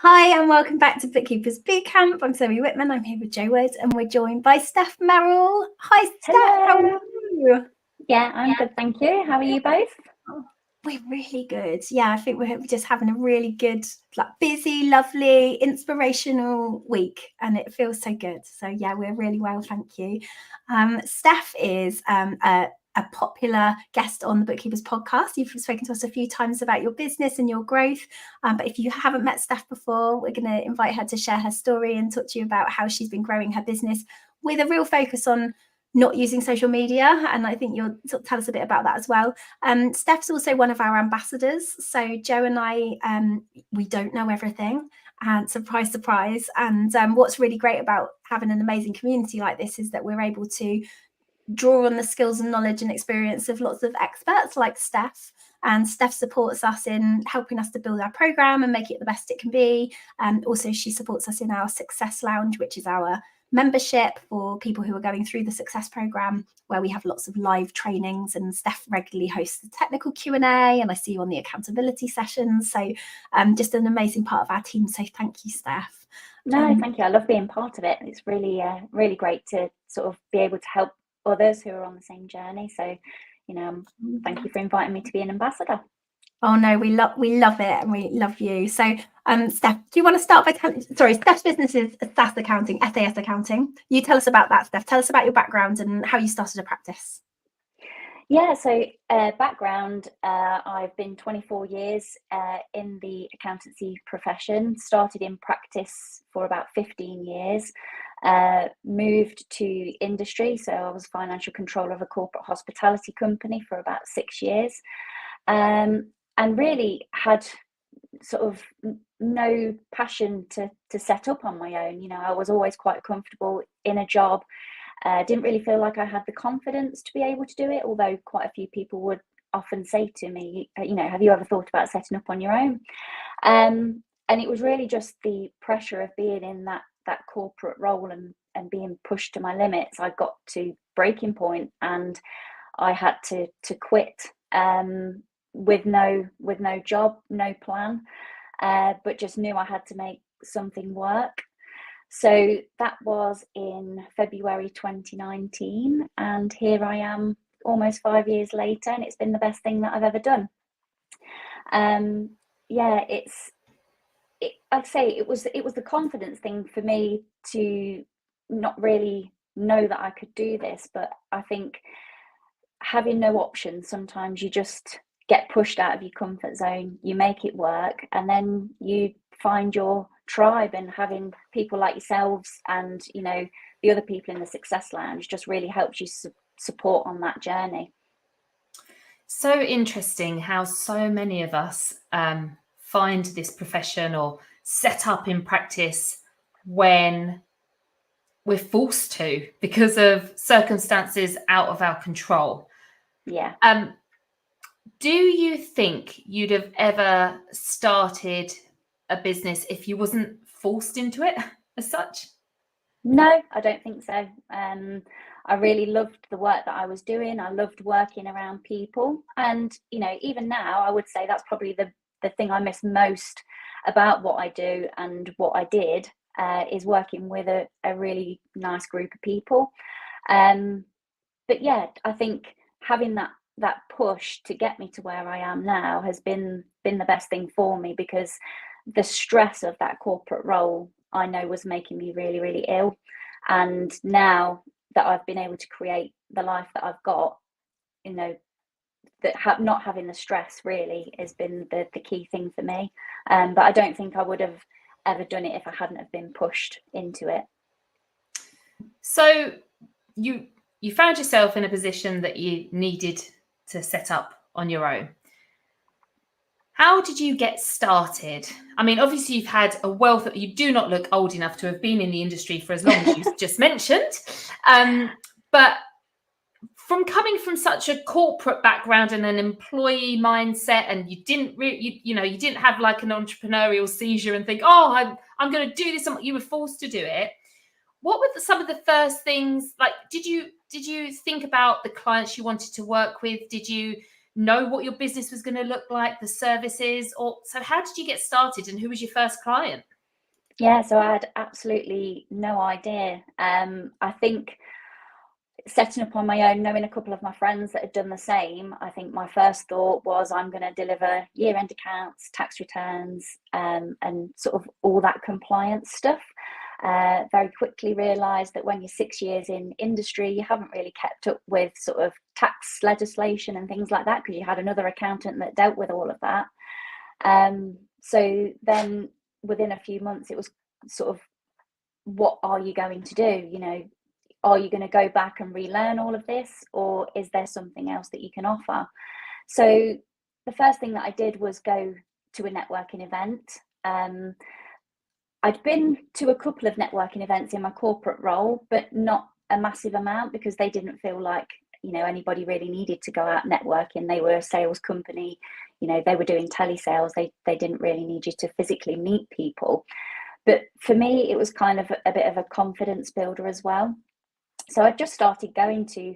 Hi and welcome back to Bookkeepers Bootcamp. I'm Zoe Whitman. I'm here with Jo Wood and we're joined by Steph Merrill. Hi Steph, how are you? Yeah, I'm good, thank you. How are you both? We're really good. Yeah, I think we're just having a really good, busy, lovely, inspirational week and it feels so good. So yeah, we're really well, thank you. Steph is a popular guest on the Bookkeepers Podcast. You've spoken to us a few times about your business and your growth. But if you haven't met Steph before, we're going to invite her to share her story and talk to you about how she's been growing her business with a real focus on not using social media. And I think you'll tell us a bit about that as well. Steph's also one of our ambassadors. So Jo and I, we don't know everything. And surprise, surprise. And what's really great about having an amazing community like this is that we're able to draw on the skills and knowledge and experience of lots of experts like Steph. And Steph supports us in helping us to build our program and make it the best it can be. Also, she supports us in our Success Lounge, which is our membership for people who are going through the Success program, where we have lots of live trainings, and Steph regularly hosts the technical Q&A, and I see you on the accountability sessions. So just an amazing part of our team. So thank you, Steph. No, thank you. I love being part of it. It's really, really great to sort of be able to help others who are on the same journey. So, thank you for inviting me to be an ambassador. Oh no, we love it and we love you. So, Steph, do you want to start by Steph's business is SAS accounting, SAS accounting. You tell us about that, Steph. Tell us about your background and how you started a practice. Yeah, so background, I've been 24 years in the accountancy profession, started in practice for about 15 years, moved to industry. So I was financial controller of a corporate hospitality company for about 6 years, and really had sort of no passion to set up on my own. I was always quite comfortable in a job. Didn't really feel like I had the confidence to be able to do it, although quite a few people would often say to me, have you ever thought about setting up on your own? And it was really just the pressure of being in that corporate role and being pushed to my limits. I got to breaking point and I had to quit with no job, no plan, but just knew I had to make something work. So that was in February 2019, and here I am almost 5 years later, and it's been the best thing that I've ever done. I'd say it was the confidence thing for me to not really know that I could do this, but I think having no options, sometimes you just get pushed out of your comfort zone, you make it work, and then you find your tribe, and having people like yourselves and the other people in the Success Lounge just really helps you support on that journey. So interesting how so many of us find this profession or set up in practice when we're forced to because of circumstances out of our control. Yeah. Do you think you'd have ever started a business if you wasn't forced into it as such? No, I don't think so. I really loved the work that I was doing. I loved working around people, and even now I would say that's probably the thing I miss most about what I do and what I did, is working with a really nice group of people. But yeah, I think having that push to get me to where I am now has been the best thing for me, because the stress of that corporate role I know was making me really, really ill. And now that I've been able to create the life that I've got, not having the stress really has been the key thing for me. But I don't think I would have ever done it if I hadn't have been pushed into it. So you found yourself in a position that you needed to set up on your own. How did you get started? I mean, obviously you've had a wealth of, you do not look old enough to have been in the industry for as long as you just mentioned. But from coming from such a corporate background and an employee mindset, and you didn't really, you didn't have like an entrepreneurial seizure and think, oh, I'm going to do this. You were forced to do it. What were some of the first things? Like, did you think about the clients you wanted to work with? Did you know what your business was going to look like, the services? Or so how did you get started, and who was your first client? Yeah, so I had absolutely no idea. I think setting up on my own, knowing a couple of my friends that had done the same, I think my first thought was I'm going to deliver year-end accounts, tax returns, and sort of all that compliance stuff. Very quickly realised that when you're 6 years in industry, you haven't really kept up with sort of tax legislation and things like that, because you had another accountant that dealt with all of that. So then within a few months, it was sort of, what are you going to do? You know, are you going to go back and relearn all of this, or is there something else that you can offer? So the first thing that I did was go to a networking event. I'd been to a couple of networking events in my corporate role, but not a massive amount, because they didn't feel like, you know, anybody really needed to go out networking. They were a sales company, you know, they were doing telesales. They didn't really need you to physically meet people. But for me, it was kind of a bit of a confidence builder as well. So I just started going to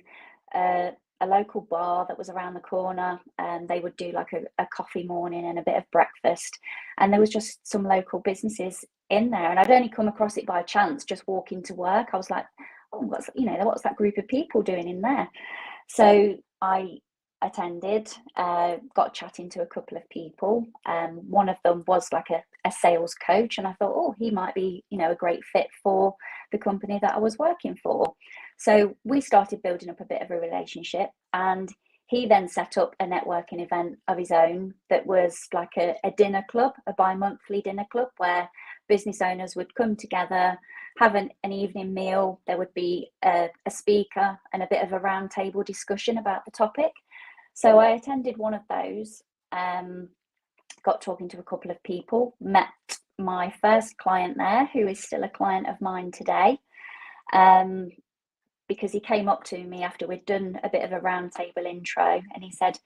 a local bar that was around the corner, and they would do like a coffee morning and a bit of breakfast. And there was just some local businesses in there, and I'd only come across it by chance, just walking to work. I was like, oh, what's that group of people doing in there? So I attended, got chatting to a couple of people. One of them was like a sales coach, and I thought, oh, he might be, you know, a great fit for the company that I was working for. So we started building up a bit of a relationship, and he then set up a networking event of his own that was like a dinner club, a bi-monthly dinner club, where business owners would come together, have an evening meal. There would be a speaker and a bit of a round table discussion about the topic. So I attended one of those, got talking to a couple of people, met my first client there, who is still a client of mine today, because he came up to me after we'd done a bit of a round table intro, and he said,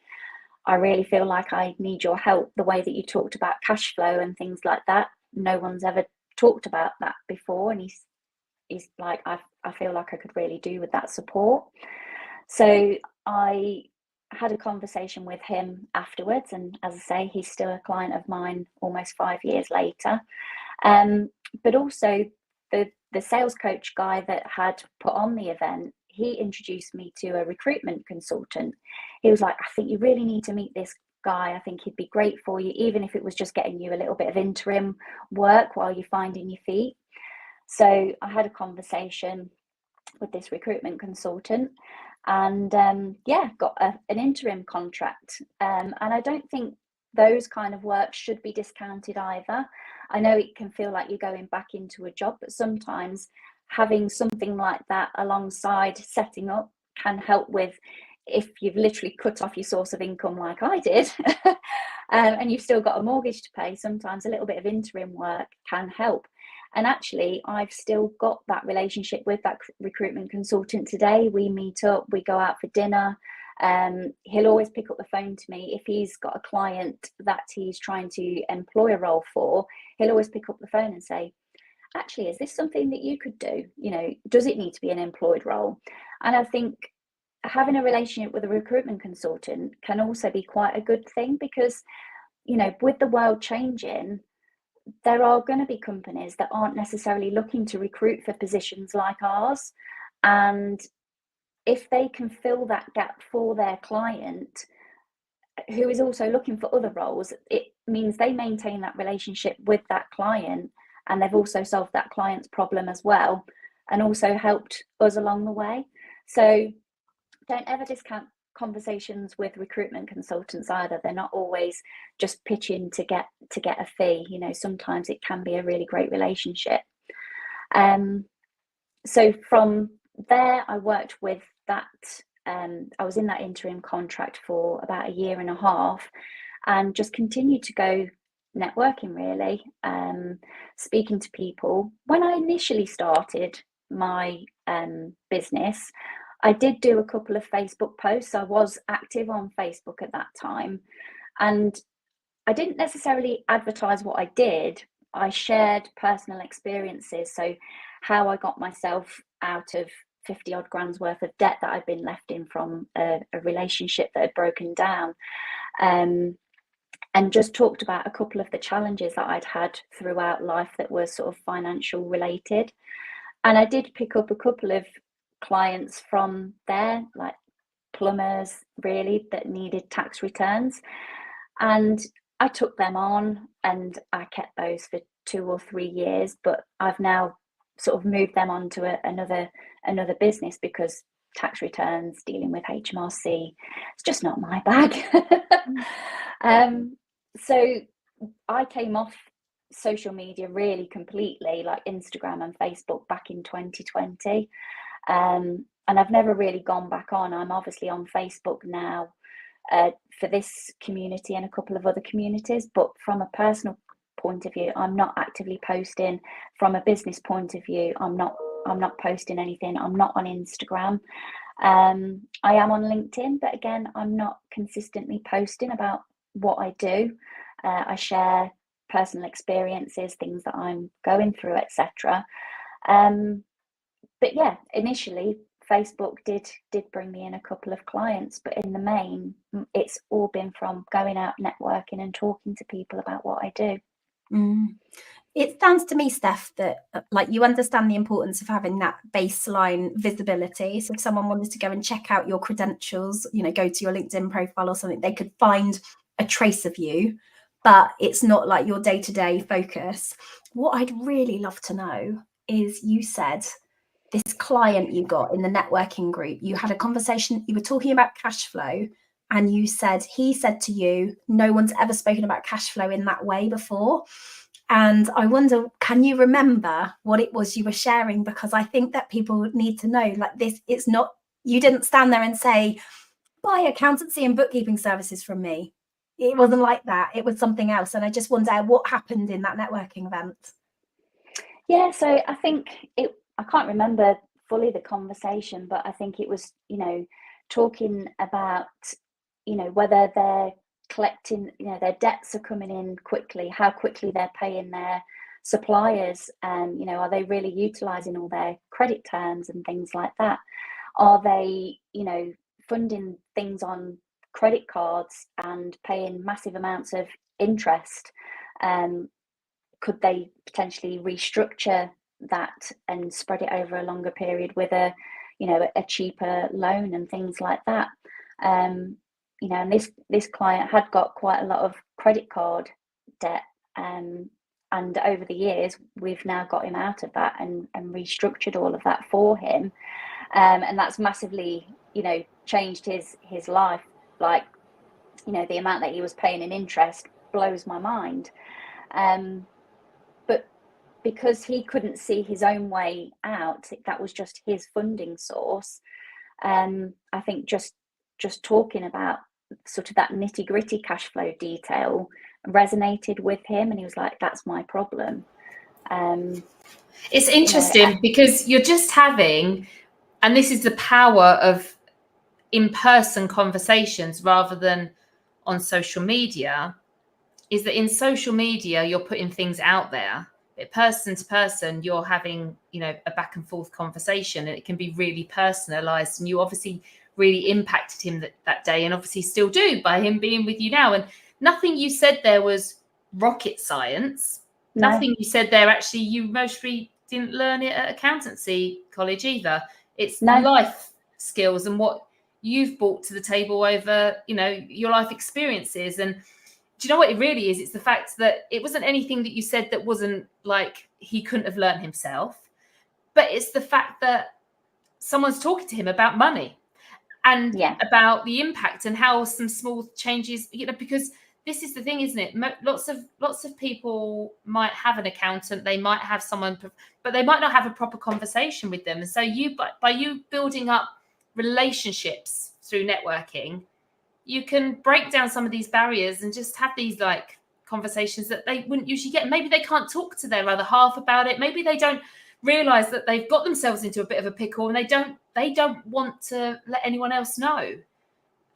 I really feel like I need your help. The way that you talked about cash flow and things like that, no one's ever talked about that before. And he's like, I feel like I could really do with that support. So I had a conversation with him afterwards, and as I say, he's still a client of mine almost 5 years later. But also the sales coach guy that had put on the event, he introduced me to a recruitment consultant. He was like, I think you really need to meet this guy. I think he'd be great for you, even if it was just getting you a little bit of interim work while you're finding your feet. So I had a conversation with this recruitment consultant, and got an interim contract. And I don't think those kind of work should be discounted either. I know it can feel like you're going back into a job, but sometimes having something like that alongside setting up can help with, if you've literally cut off your source of income like I did, and you've still got a mortgage to pay, sometimes a little bit of interim work can help. And actually, I've still got that relationship with that recruitment consultant today. We meet up, we go out for dinner. He'll always pick up the phone to me if he's got a client that he's trying to employ a role for. He'll always pick up the phone and say, actually, is this something that you could do? You know, does it need to be an employed role? And I think having a relationship with a recruitment consultant can also be quite a good thing, because, you know, with the world changing, there are going to be companies that aren't necessarily looking to recruit for positions like ours. And if they can fill that gap for their client, who is also looking for other roles, it means they maintain that relationship with that client, and they've also solved that client's problem as well, and also helped us along the way. So don't ever discount conversations with recruitment consultants either. They're not always just pitching to get a fee. You know, sometimes it can be a really great relationship. So from there, I worked with that. I was in that interim contract for about a year and a half, and just continued to go networking, really, speaking to people. When I initially started my business, I did do a couple of Facebook posts. I was active on Facebook at that time, and I didn't necessarily advertise what I did. I shared personal experiences. So how I got myself out of 50 odd grand's worth of debt that I'd been left in from a relationship that had broken down. and just talked about a couple of the challenges that I'd had throughout life that were sort of financial related. And I did pick up a couple of clients from there, like plumbers really, that needed tax returns. And I took them on and I kept those for 2 or 3 years, but I've now sort of moved them on to another business, because tax returns, dealing with HMRC, it's just not my bag. So I came off social media really completely, like Instagram and Facebook, back in 2020. And I've never really gone back on. I'm obviously on Facebook now for this community and a couple of other communities, but from a personal point of view, I'm not actively posting. From a business point of view, I'm not posting anything. I'm not on Instagram. I am on LinkedIn, but again, I'm not consistently posting about what I do. I share personal experiences, things that I'm going through, etc. But yeah, initially Facebook did bring me in a couple of clients, but in the main, it's all been from going out networking and talking to people about what I do. It sounds to me, Steph, that like you understand the importance of having that baseline visibility. So if someone wanted to go and check out your credentials, go to your LinkedIn profile or something, they could find a trace of you, but it's not like your day-to-day focus. What I'd really love to know is, you said this client you got in the networking group, you had a conversation, you were talking about cash flow, and he said to you, no one's ever spoken about cash flow in that way before. And I wonder, can you remember what it was you were sharing? Because I think that people need to know, like, this, it's not, you didn't stand there and say, buy accountancy and bookkeeping services from me. It wasn't like that. It was something else. And I just wonder what happened in that networking event. Yeah, so I think I can't remember fully the conversation, but I think it was, talking about, whether they're collecting, their debts are coming in quickly, how quickly they're paying their suppliers, and are they really utilizing all their credit terms and things like that? Are they funding things on credit cards and paying massive amounts of interest? Could they potentially restructure that and spread it over a longer period with a cheaper loan and things like that? And this client had got quite a lot of credit card debt, and over the years we've now got him out of that and restructured all of that for him, and that's massively changed his life. Like, the amount that he was paying in interest blows my mind, but because he couldn't see his own way out, that was just his funding source. I think just talking about sort of that nitty-gritty cash flow detail resonated with him, and he was like, that's my problem. It's interesting because you're just having, and this is the power of in-person conversations rather than on social media, is that in social media you're putting things out there, but person to person you're having a back and forth conversation, and it can be really personalized, and you obviously really impacted him that day, and obviously still do, by him being with you now. And nothing you said there was rocket science. No. Nothing you said there, actually, you mostly didn't learn it at accountancy college either. It's life skills and what you've brought to the table over your life experiences. And do you know what it really is? It's the fact that it wasn't anything that you said that wasn't like he couldn't have learned himself, but it's the fact that someone's talking to him about money and about the impact and how some small changes, because this is the thing, isn't it? Lots of people might have an accountant, they might have someone, but they might not have a proper conversation with them. And so by you building up relationships through networking, you can break down some of these barriers and just have these like conversations that they wouldn't usually get. Maybe they can't talk to their other half about it. Maybe they don't realize that they've got themselves into a bit of a pickle, and they don't want to let anyone else know.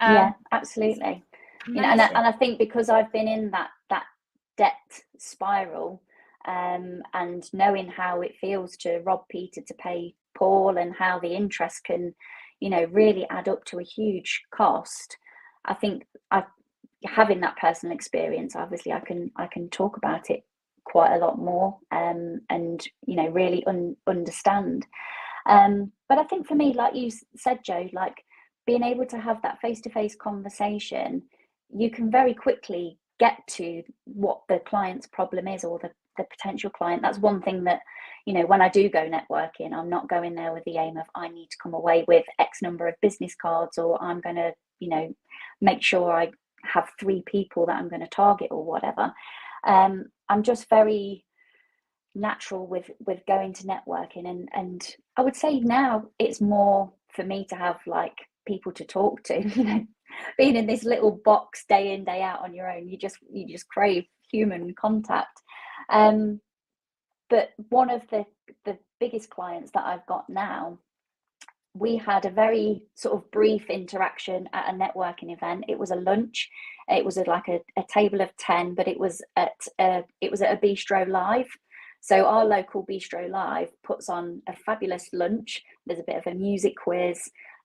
Yeah, absolutely. And I think because I've been in that debt spiral, and knowing how it feels to rob Peter to pay Paul, and how the interest can really add up to a huge cost, I think having that personal experience, obviously I can talk about it quite a lot more, and you know, really understand. But I think for me, like you said, Joe, like being able to have that face-to-face conversation, you can very quickly get to what the client's problem is, or the potential client. That's one thing that, you know, when I do go networking, I'm not going there with the aim of I need to come away with X number of business cards, or I'm going to, you know, make sure I have 3 people that I'm going to target or whatever. I'm just very natural with going to networking, and I would say now it's more for me to have like people to talk to. You know, being in this little box day in day out on your own, you just crave human contact. But one of the biggest clients that I've got now, we had a very sort of brief interaction at a networking event. It was a lunch. It was like a table of 10, but it was at a bistro live. So our local bistro live puts on a fabulous lunch. There's a bit of a music quiz.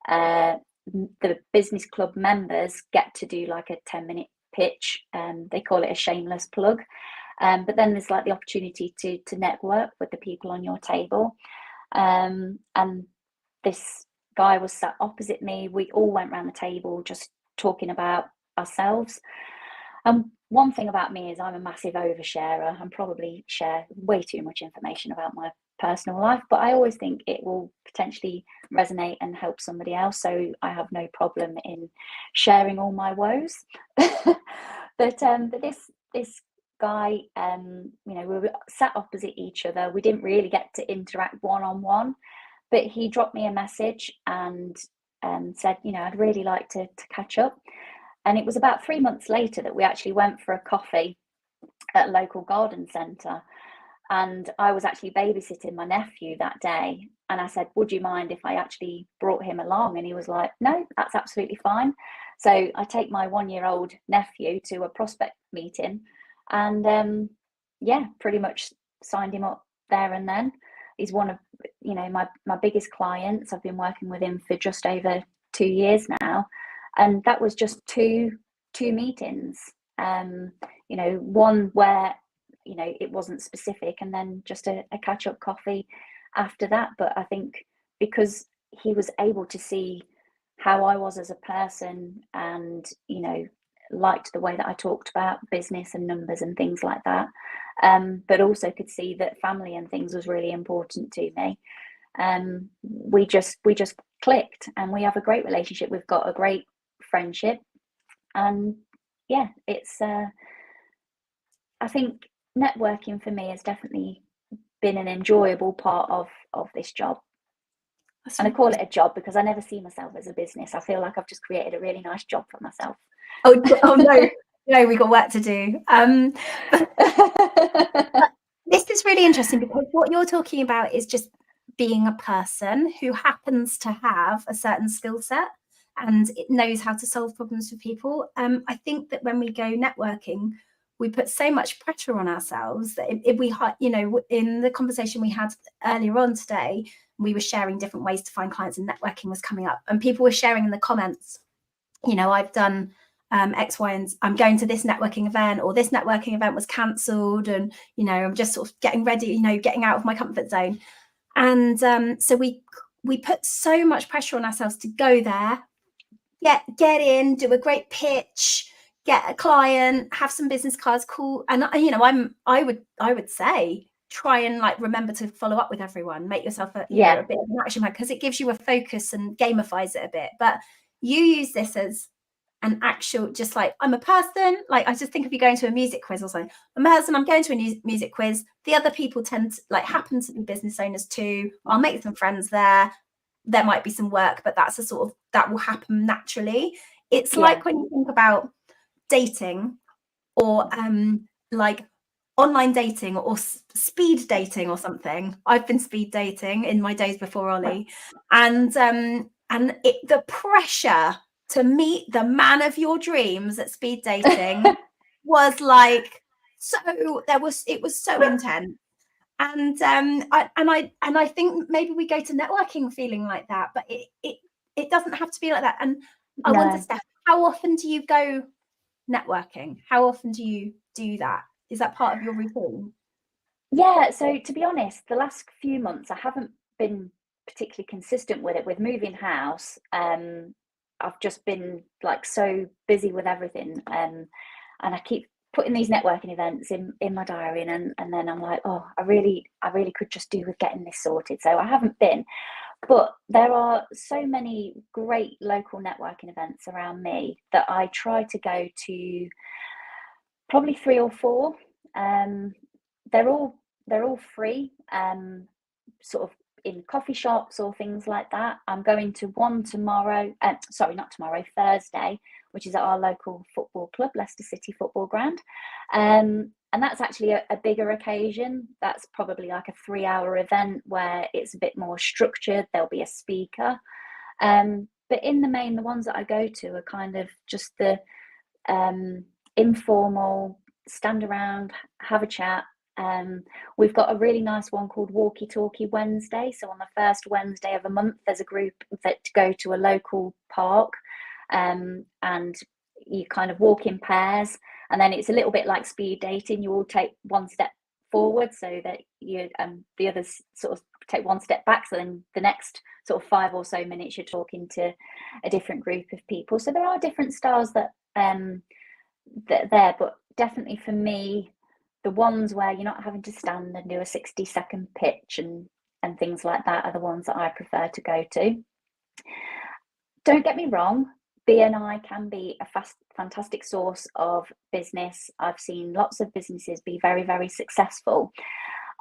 The business club members get to do like a 10-minute pitch. They call it a shameless plug. But then there's like the opportunity to network with the people on your table. And this guy was sat opposite me. We all went around the table just talking about ourselves. And one thing about me is I'm a massive oversharer and probably share way too much information about my personal life, but I always think it will potentially resonate and help somebody else. So I have no problem in sharing all my woes. But this guy, you know, we were sat opposite each other. We didn't really get to interact one-on-one, but he dropped me a message and said, you know, I'd really like to catch up. And it was about 3 months later that we actually went for a coffee at a local garden centre. And I was actually babysitting my nephew that day. And I said, would you mind if I actually brought him along? And he was like, no, that's absolutely fine. So I take my 1-year-old nephew to a prospect meeting, and yeah, pretty much signed him up there and then. He's one of, you know, my biggest clients. I've been working with him for just over 2 years now. And that was just two meetings. You know, one where, you know, it wasn't specific, and then just a catch-up coffee after that. But I think because he was able to see how I was as a person, and, you know, liked the way that I talked about business and numbers and things like that, but also could see that family and things was really important to me. We just clicked, and we have a great relationship. We've got a great friendship, and yeah, it's I think networking for me has definitely been an enjoyable part of this job. And I call it a job because I never see myself as a business. I feel like I've just created a really nice job for myself. Oh no, we got work to do. This is really interesting, because what you're talking about is just being a person who happens to have a certain skill set and it knows how to solve problems for people. I think that when we go networking, we put so much pressure on ourselves that if we, you know, in the conversation we had earlier on today, we were sharing different ways to find clients, and networking was coming up, and people were sharing in the comments, you know, I've done X, Y, and I'm going to this networking event, or this networking event was cancelled, and, you know, I'm just sort of getting ready, you know, getting out of my comfort zone. And so we put so much pressure on ourselves to go there, get in, do a great pitch, get a client, have some business cards, cool. And, you know, I would say try and like remember to follow up with everyone, make yourself a bit of an action plan, because it gives you a focus and gamifies it a bit. But you use this as an actual, just like, I'm a person, like I just think if you going to a music quiz or something, I'm a person, I'm going to a music quiz, the other people tend to like happen to be business owners too, I'll make some friends there might be some work, but that's a sort of, that will happen naturally. It's like when you think about dating, or like online dating, or speed dating or something. I've been speed dating in my days before Ollie, and the pressure to meet the man of your dreams at speed dating was like, so it was so intense. And I think maybe we go to networking feeling like that, but it doesn't have to be like that. And I wonder, Steph, how often do you go networking? How often do you do that? Is that part of your routine? Yeah, so to be honest, the last few months I haven't been particularly consistent with it. With moving house, I've just been like so busy with everything, and I keep putting these networking events in my diary, and then I'm like, oh, I really could just do with getting this sorted. So I haven't been, but there are so many great local networking events around me that I try to go to, probably 3 or 4. They're all free, sort of in coffee shops or things like that. I'm going to one tomorrow, not tomorrow, Thursday, which is at our local football club, Leicester City Football Ground. And that's actually a bigger occasion. That's probably like a 3-hour event where it's a bit more structured. There'll be a speaker. But in the main, the ones that I go to are kind of just the informal, stand around, have a chat. We've got a really nice one called Walkie Talkie Wednesday. So on the first Wednesday of a month, there's a group that go to a local park, and you kind of walk in pairs, and then it's a little bit like speed dating. You all take one step forward so that you the others sort of take one step back. So then the next sort of 5 or so minutes, you're talking to a different group of people. So there are different styles that there, but definitely for me, the ones where you're not having to stand and do a 60-second pitch and things like that are the ones that I prefer to go to. Don't get me wrong, BNI can be a fantastic source of business. I've seen lots of businesses be very, very successful.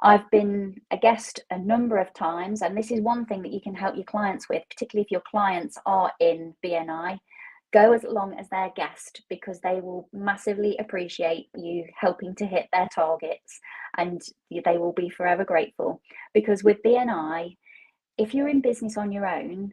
I've been a guest a number of times, and this is one thing that you can help your clients with, particularly if your clients are in BNI. Go as long as their guest, because they will massively appreciate you helping to hit their targets, and they will be forever grateful. Because with BNI, if you're in business on your own,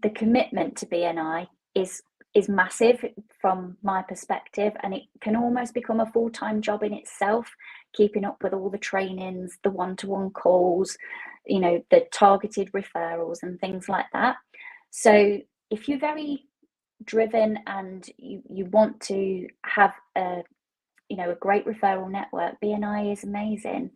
the commitment to BNI is massive from my perspective, and it can almost become a full-time job in itself, keeping up with all the trainings, the one-to-one calls, the targeted referrals and things like that. So if you're very driven and you want to have a great referral network, BNI is amazing,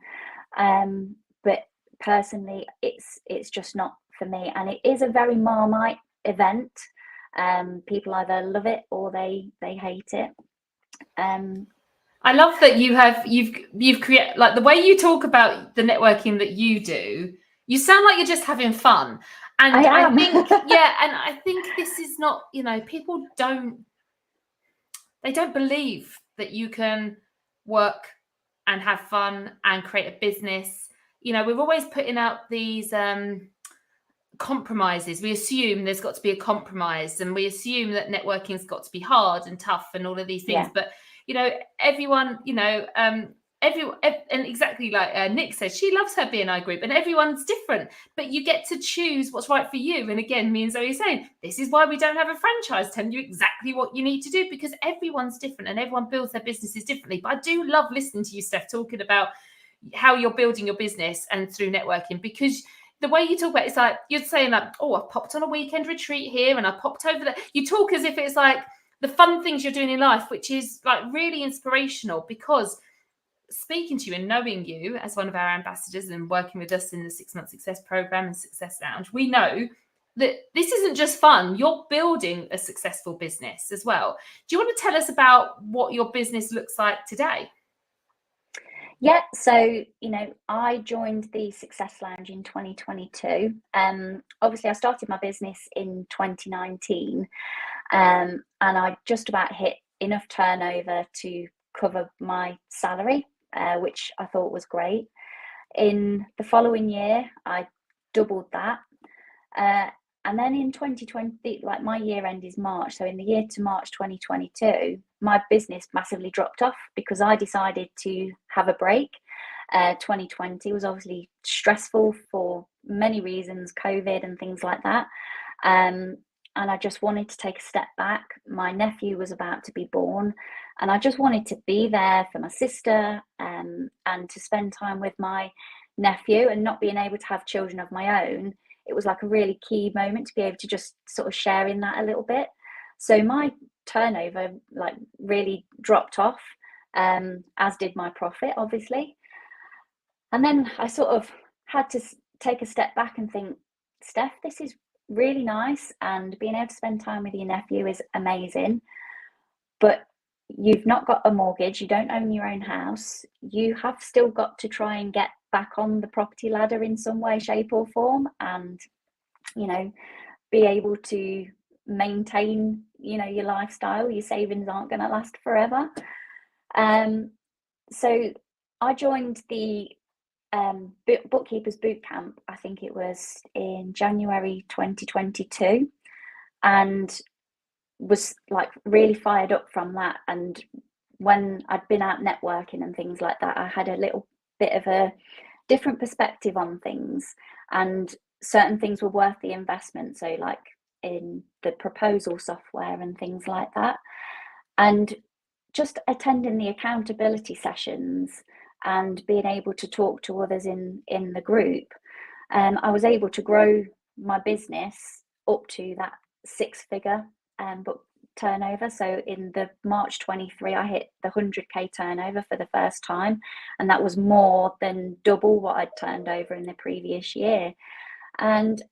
but personally it's just not for me, and it is a very Marmite event. People either love it or they hate it. I love that you've created, like, the way you talk about the networking that you do, you sound like you're just having fun. And I think, and I think this is not, people don't believe that you can work and have fun and create a business. We're always putting out these compromises. We assume there's got to be a compromise, and we assume that networking's got to be hard and tough and all of these things. But everyone, and exactly like Nick says, she loves her BNI group, and everyone's different, but you get to choose what's right for you. And again, me and Zoe are saying, this is why we don't have a franchise telling you exactly what you need to do, because everyone's different and everyone builds their businesses differently. But I do love listening to you, Steph, talking about how you're building your business and through networking, because the way you talk about it's like you're saying, like, oh, I popped on a weekend retreat here and I popped over there. You talk as if it's like the fun things you're doing in life, which is like really inspirational, because speaking to you and knowing you as one of our ambassadors and working with us in the 6-month success program and success lounge, we know that this isn't just fun. You're building a successful business as well. Do you want to tell us about what your business looks like today? Yeah, so I joined the Success Lounge in 2022. Obviously I started my business in 2019, and I just about hit enough turnover to cover my salary, which I thought was great. In the following year, I doubled that. And then in 2020, like, my year end is March. So in the year to March 2022, my business massively dropped off because I decided to have a break. 2020 was obviously stressful for many reasons, COVID and things like that. And I just wanted to take a step back. My nephew was about to be born, and I just wanted to be there for my sister, and to spend time with my nephew. And not being able to have children of my own, it was like a really key moment to be able to just sort of share in that a little bit. So my turnover like really dropped off, as did my profit, obviously. And then I sort of had to take a step back and think, Steph, this is really nice, and being able to spend time with your nephew is amazing, but you've not got a mortgage, you don't own your own house, you have still got to try and get back on the property ladder in some way, shape or form, and, you know, be able to maintain, you know, your lifestyle. Your savings aren't going to last forever. So I joined the Bookkeepers Bootcamp, I think it was in January 2022, and was like really fired up from that. And when I'd been out networking and things like that, I had a little bit of a different perspective on things, and certain things were worth the investment. So like in the proposal software and things like that, and just attending the accountability sessions and being able to talk to others in the group, I was able to grow my business up to that 6-figure book turnover. So in the March 23, I hit the 100k turnover for the first time, and that was more than double what I'd turned over in the previous year. And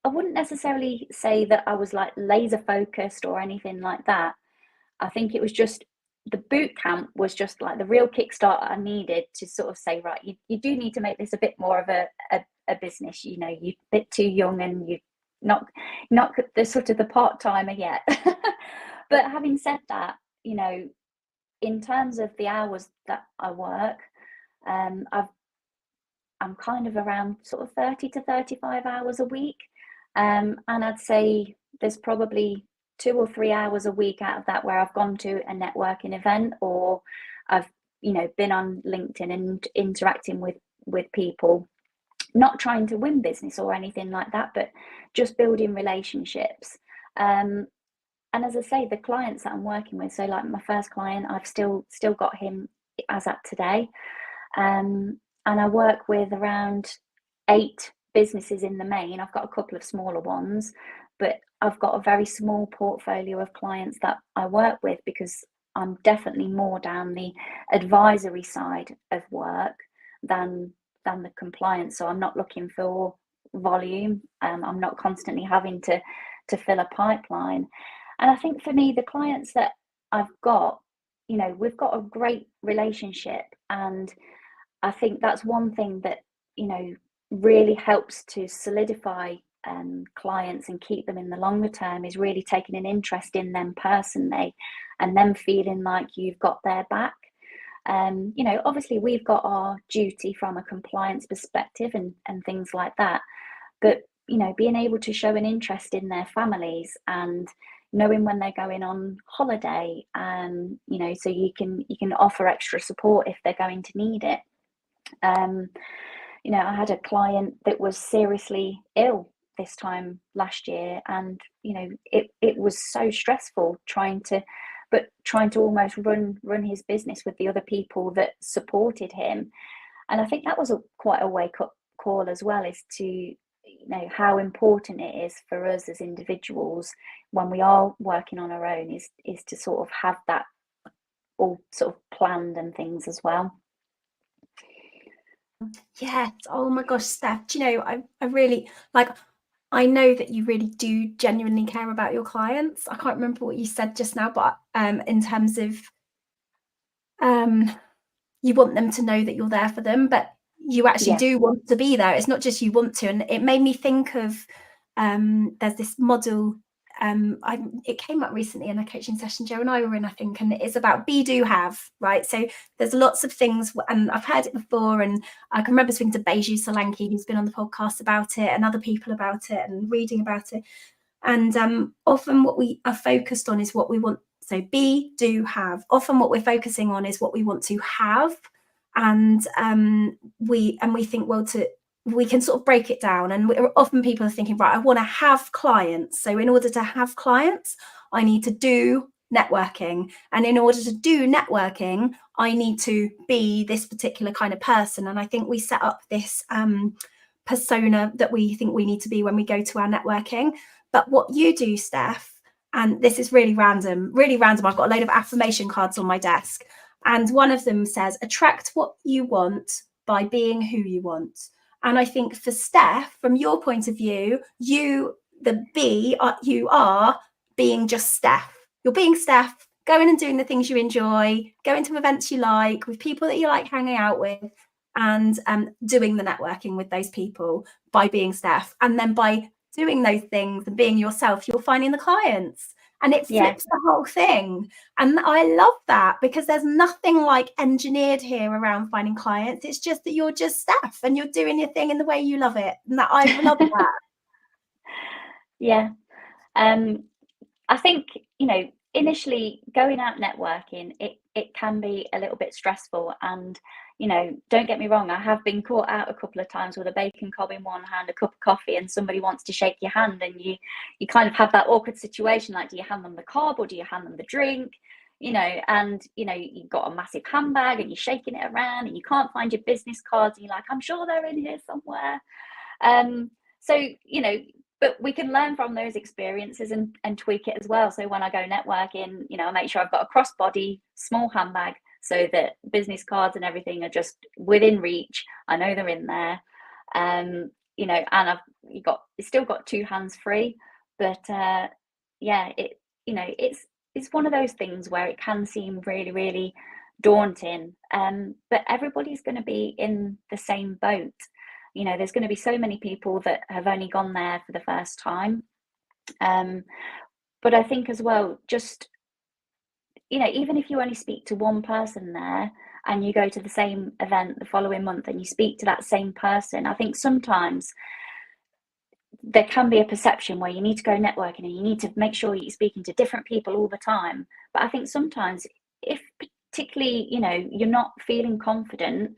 I wouldn't necessarily say that I was like laser focused or anything like that. I think it was just the boot camp was just like the real kickstart I needed to sort of say, right, you do need to make this a bit more of a business. You know, you're a bit too young and you're not the sort of the part-timer yet. But having said that, you know, in terms of the hours that I work, I'm kind of around sort of 30 to 35 hours a week. And I'd say there's probably 2 or 3 hours a week out of that where I've gone to a networking event, or I've, you know, been on LinkedIn and interacting with people, not trying to win business or anything like that, but just building relationships. And as I say, the clients that I'm working with, so like my first client, I've still got him as at today. And I work with around 8 businesses in the main. I've got a couple of smaller ones, but I've got a very small portfolio of clients that I work with, because I'm definitely more down the advisory side of work than the compliance. So I'm not looking for volume. I'm not constantly having to fill a pipeline. And I think for me, the clients that I've got, you know, we've got a great relationship, and I think that's one thing that, you know, really helps to solidify clients and keep them in the longer term, is really taking an interest in them personally and them feeling like you've got their back. You know, obviously we've got our duty from a compliance perspective and things like that, but, you know, being able to show an interest in their families and knowing when they're going on holiday, you know, so you can offer extra support if they're going to need it. You know, I had a client that was seriously ill this time last year, and, you know, it was so stressful trying to almost run his business with the other people that supported him. And I think that was quite a wake up call as well, is to, you know, how important it is for us as individuals when we are working on our own is to sort of have that all sort of planned and things as well. Yes. Oh my gosh, Steph. Do you know, I really like, I know that you really do genuinely care about your clients. I can't remember what you said just now, but in terms of you want them to know that you're there for them, but you actually do want to be there. It's not just you want to. And it made me think of there's this model. It came up recently in a coaching session Joe and I were in, I think, and it's about be, do, have, right? So there's lots of things, and I've heard it before, and I can remember speaking to Beju Solanki, who's been on the podcast about it, and other people about it, and reading about it. And often what we are focused on is what we want. So be, do, have. Often what we're focusing on is what we want to have, and we think, well, we can sort of break it down, and often people are thinking, right, I want to have clients, so in order to have clients I need to do networking, and in order to do networking I need to be this particular kind of person. And I think we set up this persona that we think we need to be when we go to our networking. But what you do, Steph, And this is really random. I've got a load of affirmation cards on my desk. And one of them says, attract what you want by being who you want. And I think for Steph, from your point of view, you are being just Steph. You're being Steph, going and doing the things you enjoy, going to events you like, with people that you like hanging out with, and doing the networking with those people by being Steph. And then by doing those things and being yourself, you're finding the clients, and it flips the whole thing. And I love that, because there's nothing like engineered here around finding clients. It's just that you're just Steph and you're doing your thing in the way you love it. And that I love that. Yeah. I think, initially going out networking, it can be a little bit stressful. And, don't get me wrong, I have been caught out a couple of times with a bacon cob in one hand, a cup of coffee, and somebody wants to shake your hand, and you kind of have that awkward situation, like, do you hand them the cob or do you hand them the drink? And you've got a massive handbag and you're shaking it around and you can't find your business cards, and you're like, I'm sure they're in here somewhere. But we can learn from those experiences and tweak it as well. So when I go networking, I make sure I've got a crossbody small handbag, so that business cards and everything are just within reach. I know they're in there. And it's still got two hands free. But it's one of those things where it can seem really, really daunting. But everybody's going to be in the same boat. There's going to be so many people that have only gone there for the first time. But I think as well, just, even if you only speak to one person there and you go to the same event the following month and you speak to that same person, I think sometimes there can be a perception where you need to go networking and you need to make sure you're speaking to different people all the time. But I think sometimes, if particularly, you're not feeling confident,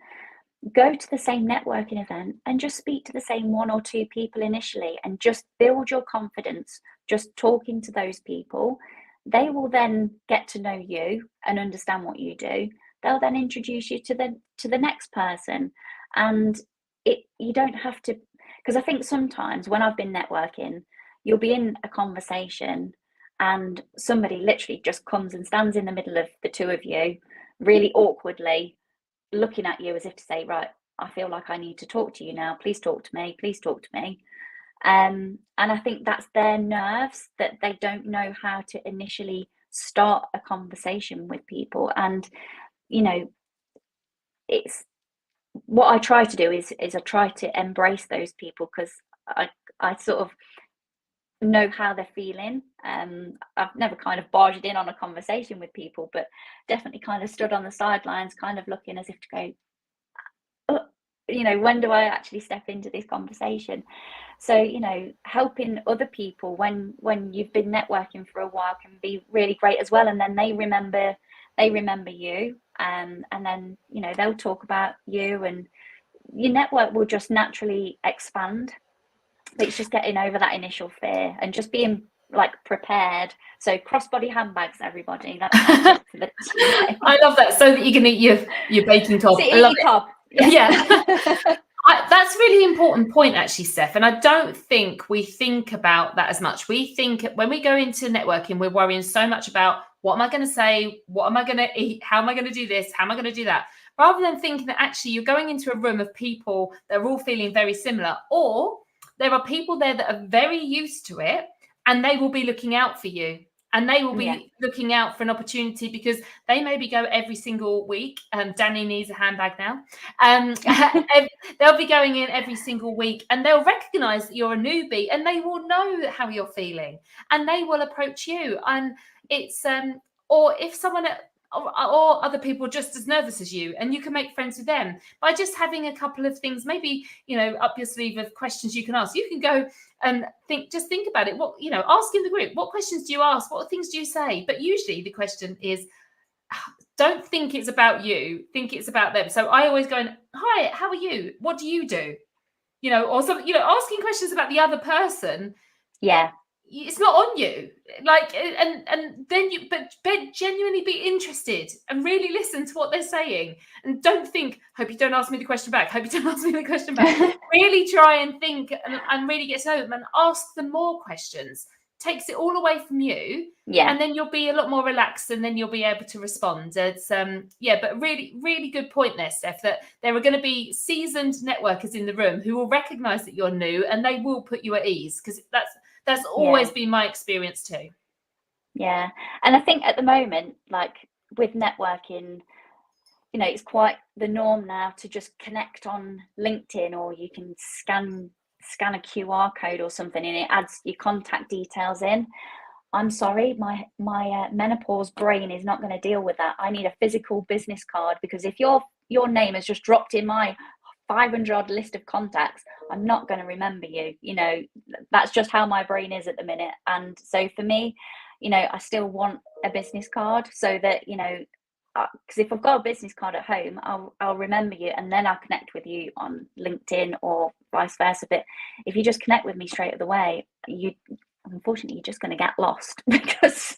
go to the same networking event and just speak to the same one or two people initially, and just build your confidence just talking to those people. They will then get to know you and understand what you do. They'll then introduce you to the next person. And you don't have to, because I think sometimes when I've been networking, you'll be in a conversation and somebody literally just comes and stands in the middle of the two of you, really awkwardly looking at you as if to say, right, I feel like I need to talk to you now. Please talk to me. Please talk to me. And I think that's their nerves, that they don't know how to initially start a conversation with people. And, it's what I try to do is I try to embrace those people, because I sort of know how they're feeling. I've never kind of barged in on a conversation with people, but definitely kind of stood on the sidelines, kind of looking as if to go, when do I actually step into this conversation? So, helping other people when you've been networking for a while can be really great as well. And then they remember you, and then, they'll talk about you, and your network will just naturally expand. But it's just getting over that initial fear and just being prepared. So crossbody handbags, everybody. That's for the I love that. So that you can eat your baking cob. So I love it. Cob. Yeah. That's a really important point, actually, Steph. And I don't think we think about that as much. We think when we go into networking, we're worrying so much about, what am I going to say? What am I going to eat? How am I going to do this? How am I going to do that? Rather than thinking that actually you're going into a room of people that are all feeling very similar, or there are people there that are very used to it, and they will be looking out for you, and they will be looking out for an opportunity, because they maybe go every single week. Danny needs a handbag now. They'll be going in every single week, and they'll recognize that you're a newbie, and they will know how you're feeling, and they will approach you. And it's or if someone or other people are just as nervous as you, and you can make friends with them by just having a couple of things, maybe, up your sleeve of questions you can ask. You can go and think about it. What, ask in the group, what questions do you ask? What things do you say? But usually the question is, don't think it's about you, think it's about them. So I always go, hi, how are you? What do you do? Or something, asking questions about the other person. Yeah. It's not on you, and then but genuinely be interested and really listen to what they're saying, and don't think, hope you don't ask me the question back, really try and think and really get to know them, and ask them more questions. takes it all away from you. Yeah. And then you'll be a lot more relaxed, and then you'll be able to respond. It's but really, really good point there, Steph, that there are going to be seasoned networkers in the room who will recognize that you're new, and they will put you at ease, because that's always been my experience too. Yeah. And I think at the moment, like with networking, you know, it's quite the norm now to just connect on LinkedIn, or you can scan a QR code or something and it adds your contact details in. I'm sorry, my menopause brain is not going to deal with that. I need a physical business card, because if your name has just dropped in my 500 list of contacts, I'm not going to remember you. You know, that's just how my brain is at the minute. And so for me, you know, I still want a business card, so that, you know, because if I've got a business card at home, I'll remember you, and then I'll connect with you on LinkedIn or vice versa. But if you just connect with me straight away, unfortunately you're just going to get lost, because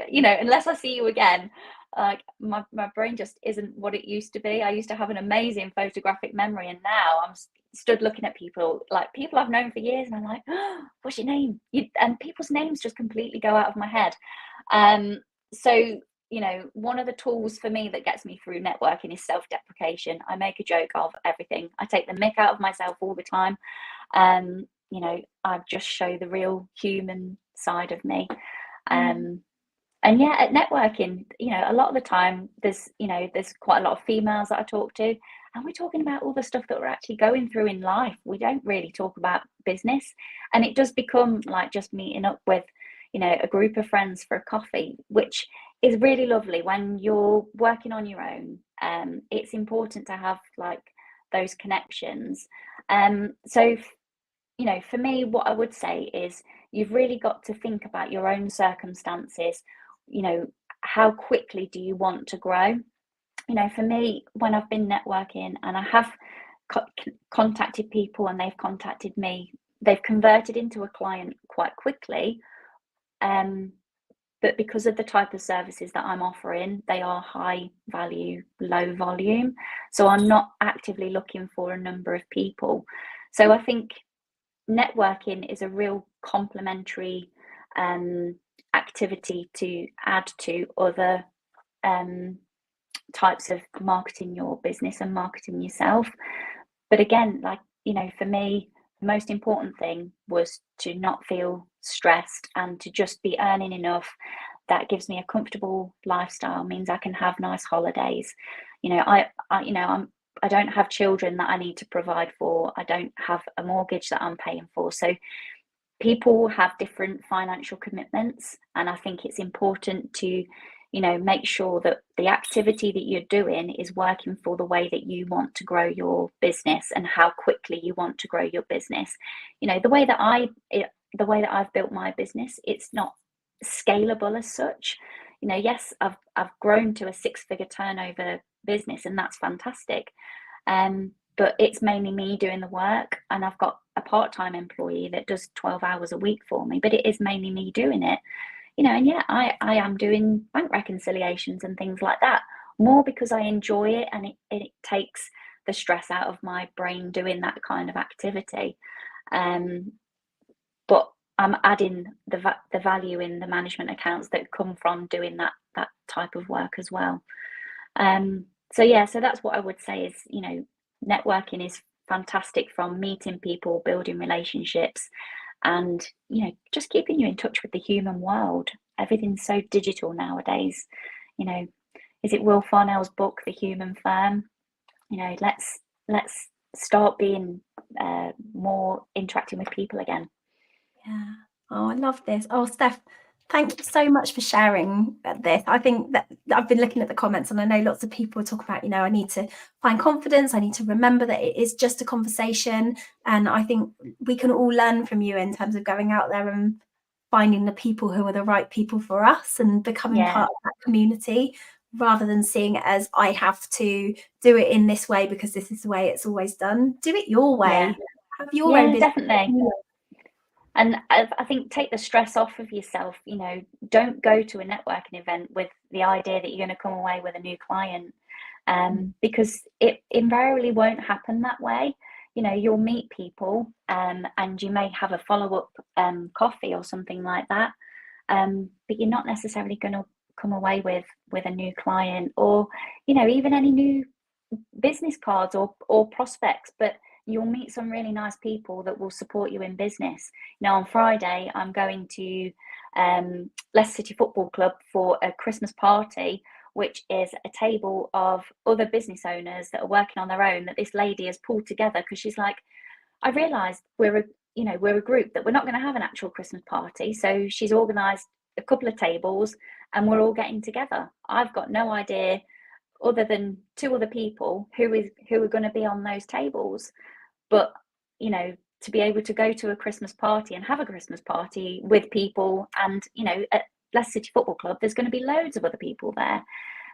you know, unless I see you again, like my brain just isn't what it used to be. I used to have an amazing photographic memory, and now I'm stood looking at people I've known for years, and I'm like, oh, what's your name? And people's names just completely go out of my head. So, you know, one of the tools for me that gets me through networking is self-deprecation. I make a joke of everything. I take the mick out of myself all the time. You know, I just show the real human side of me. And yeah, at networking, you know, a lot of the time there's quite a lot of females that I talk to, and we're talking about all the stuff that we're actually going through in life. We don't really talk about business, and it does become like just meeting up with, you know, a group of friends for a coffee, which is really lovely when you're working on your own. It's important to have like those connections. So, you know, for me, what I would say is you've really got to think about your own circumstances. You know, how quickly do you want to grow? You know, for me, when I've been networking and I have contacted people and they've contacted me, they've converted into a client quite quickly. But because of the type of services that I'm offering, they are high value, low volume. So I'm not actively looking for a number of people. So I think networking is a real complementary activity to add to other types of marketing your business and marketing yourself. But again, like, you know, for me, the most important thing was to not feel stressed and to just be earning enough that gives me a comfortable lifestyle, means I can have nice holidays. You know, I don't have children that I need to provide for. I don't have a mortgage that I'm paying for. So people have different financial commitments, and I think it's important to, you know, make sure that the activity that you're doing is working for the way that you want to grow your business and how quickly you want to grow your business. You know, the way that I've built my business, it's not scalable as such. You know, yes, I've grown to a 6-figure turnover business, and that's fantastic. But it's mainly me doing the work, and I've got a part-time employee that does 12 hours a week for me, but it is mainly me doing it. You know, and yeah, I am doing bank reconciliations and things like that, more because I enjoy it, and it takes the stress out of my brain doing that kind of activity. But I'm adding the value in the management accounts that come from doing that type of work as well. So that's what I would say is, you know, networking is fantastic, from meeting people, building relationships, and, you know, just keeping you in touch with the human world. Everything's so digital nowadays. You know, is it Will Farnell's book, The Human Firm? You know, let's start being more interacting with people again. Yeah. Oh, I love this. Oh, Steph, thank you so much for sharing this. I think that I've been looking at the comments, and I know lots of people talk about, you know, I need to find confidence. I need to remember that it is just a conversation. And I think we can all learn from you in terms of going out there and finding the people who are the right people for us and becoming part of that community, rather than seeing it as I have to do it in this way because this is the way it's always done. Do it your way. Have your own business. Definitely. And I think take the stress off of yourself. You know, don't go to a networking event with the idea that you're going to come away with a new client, because it invariably won't happen that way. you'll meet people, and you may have a follow-up coffee or something like that, but you're not necessarily going to come away with a new client, or even any new business cards or prospects. But you'll meet some really nice people that will support you in business. On Friday, I'm going to Leicester City Football Club for a Christmas party, which is a table of other business owners that are working on their own, that this lady has pulled together, because she's like, I realised we're a group that we're not going to have an actual Christmas party. So she's organised a couple of tables and we're all getting together. I've got no idea, other than 2 other people, who are going to be on those tables. But, to be able to go to a Christmas party and have a Christmas party with people, and, at Leicester City Football Club, there's going to be loads of other people there.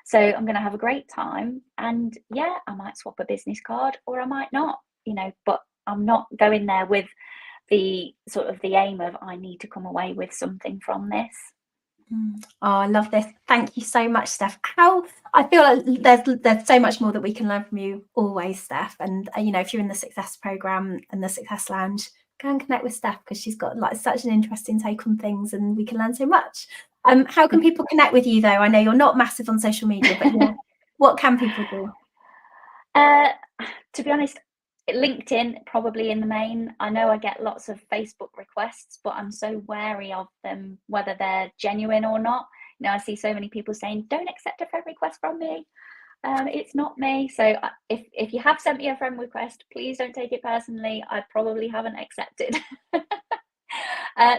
So I'm going to have a great time. And yeah, I might swap a business card or I might not, but I'm not going there with the sort of the aim of, I need to come away with something from this. Oh, I love this. Thank you so much, Steph. I feel like there's so much more that we can learn from you always, Steph. And if you're in the Success Program and the Success Lounge, go and connect with Steph, because she's got like such an interesting take on things, and we can learn so much. How can people connect with you though? I know you're not massive on social media, but what can people do? To be honest, LinkedIn probably in the main. I know I get lots of Facebook requests, but I'm so wary of them, whether they're genuine or not. I see so many people saying, don't accept a friend request from me. It's not me. So if you have sent me a friend request, please don't take it personally. I probably haven't accepted.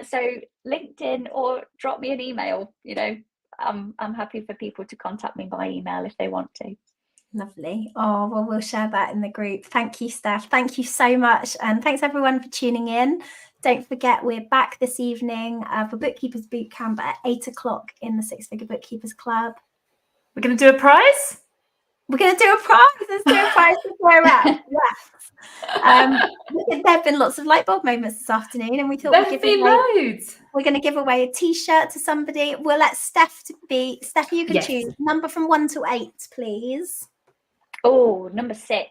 So LinkedIn, or drop me an email. I'm happy for people to contact me by email if they want to. Lovely. Oh, well, we'll share that in the group. Thank you, Steph. Thank you so much. And thanks everyone for tuning in. Don't forget, we're back this evening for Bookkeepers Bootcamp at 8 o'clock in the Six Figure Bookkeepers Club. We're going to do a prize? We're going to do a prize. Let's do a prize before we're out. Yes. There have been lots of light bulb moments this afternoon, and we thought There've been loads. We're going to give away a T-shirt to somebody. We'll let Steph be. Steph, you can choose number from 1 to 8, please. Oh, number 6.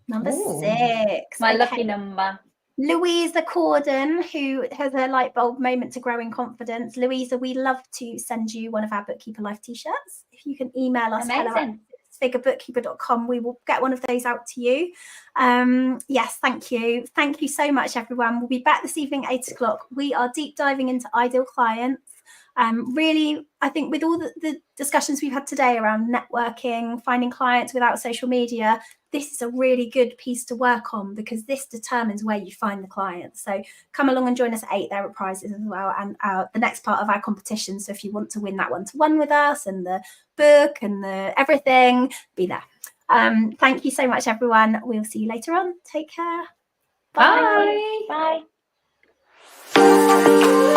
Number 6. My lucky number. Louisa Corden, who has a light bulb moment to grow in confidence. Louisa, we love to send you one of our Bookkeeper Life T-shirts. If you can email us, hello@sixfigurebookkeeper.com, we will get one of those out to you. Yes, thank you. Thank you so much, everyone. We'll be back this evening at 8 o'clock. We are deep diving into ideal clients. Really, I think with all the discussions we've had today around networking, finding clients without social media, this is a really good piece to work on, because this determines where you find the clients. So come along and join us at 8. There are prizes as well, and the next part of our competition. So if you want to win that 1-to-1 with us, and the book and the everything, be there. Thank you so much, everyone. We'll see you later on. Take care. Bye. Bye.